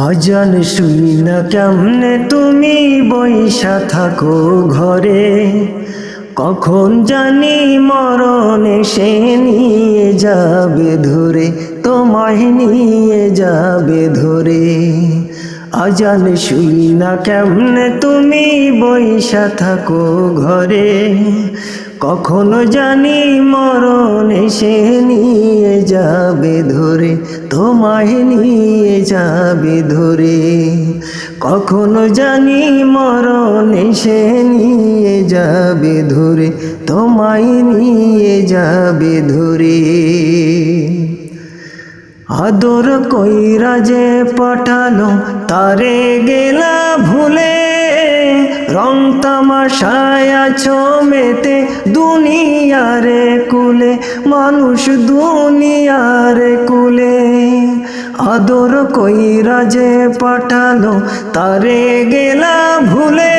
আজান শুনি না কেমনে তুমি বইসা থাকো ঘরে, কখন জানি মরণ এসে নিয়ে যাবে ধরে, তোমায় নিয়ে যাবে ধরে। আজান শুনি না কেমনে তুমি বইসা থাকো ঘরে, কখনো জানি মরণ এসে নিয়ে যাবে ধরে, তোমায় নিয়ে যাবে ধরে। কখনো জানি মরণ এসে নিয়ে যাবে ধরে, তোমায় নিয়ে যাবে ধরে। আদর কইরা যে পাঠালো তারে গেলা ভুলে, রং তামাশায় আছো মেতে দুনিয়ারে কুলে, মানুষ দুনিয়ারে কুলে। আদর কইরা যে পাঠালো তারে গেলা ভুলে,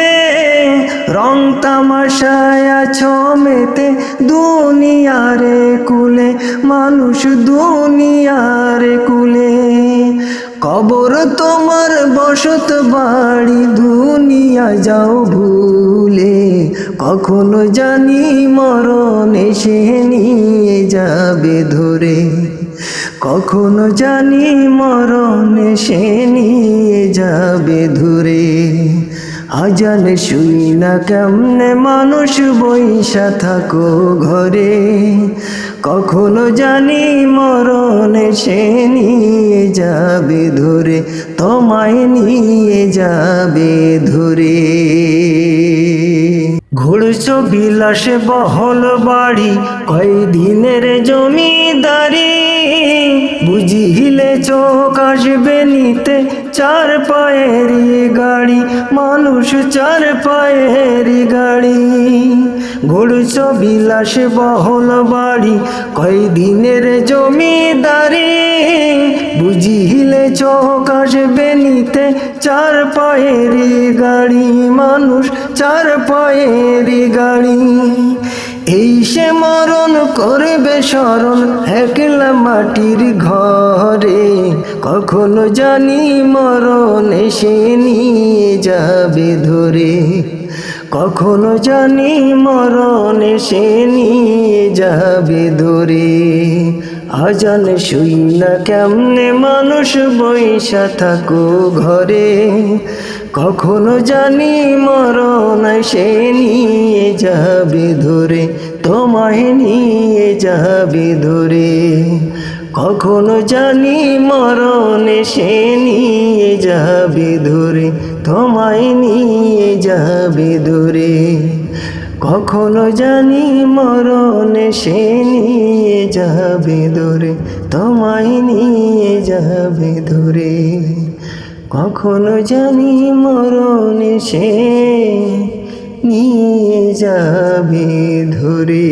রং তামাশায় আছো মেতে দুনিয়ারে কুলে, মানুষ দুনিয়ারে কুলে। কবর তোমার বসত বাড়ি দুনিয়া যাও ভুলে, কখনো জানি মরণ এসে নিয়ে যাবে ধরে, কখনো জানি মরণ এসে নিয়ে যাবে ধরে। আজান শুই না কেমনে মানুষ বইসা থাকো ঘরে, কখনো জানি মরণ এসে নিয়ে যাবে ধরে, তোমায় নিয়ে যাবে ধরে। ঘুরছো বিলাসে বহল বাড়ি, কয়দিনের জমিদারি, বুঝিলে চোখ আসবে নিতে চার পায়েরই গাড়ি, মানুষ চার পায়েরই গাড়ি। ঘুরছো বিলাসে বহল বাড়ি, কয়দিনের জমিদারি, বুঝিলে চোখ আসবে নিতে চার পায়েরই গাড়ি, মানুষ চার পায়েরই গাড়ি। এই সে মরণ করবে স্মরণ একলা মাটির ঘরে, কখনো জানি মরণ এসে নিয়ে যাবে ধরে, কখনো জানি মরণ এসে নিয়ে যাবে ধরে। আজান শুই না কেমনে মানুষ বইসা থাকো ঘরে, কখনো জানি মরণ এসে নিয়ে যাবে ধরে, তোমায় নিয়ে যাবে ধরে। কখনো জানি মরণ এসে নিয়ে যাবে ধরে, তোমায় নিয়ে যাবে ধরে। কখনো জানি মরণ এসে নিয়ে যাবে ধরে, তোমায় নিয়ে যাবে ধরে। কখনো জানি মরণ এসে নিয়ে যাবে ধরে।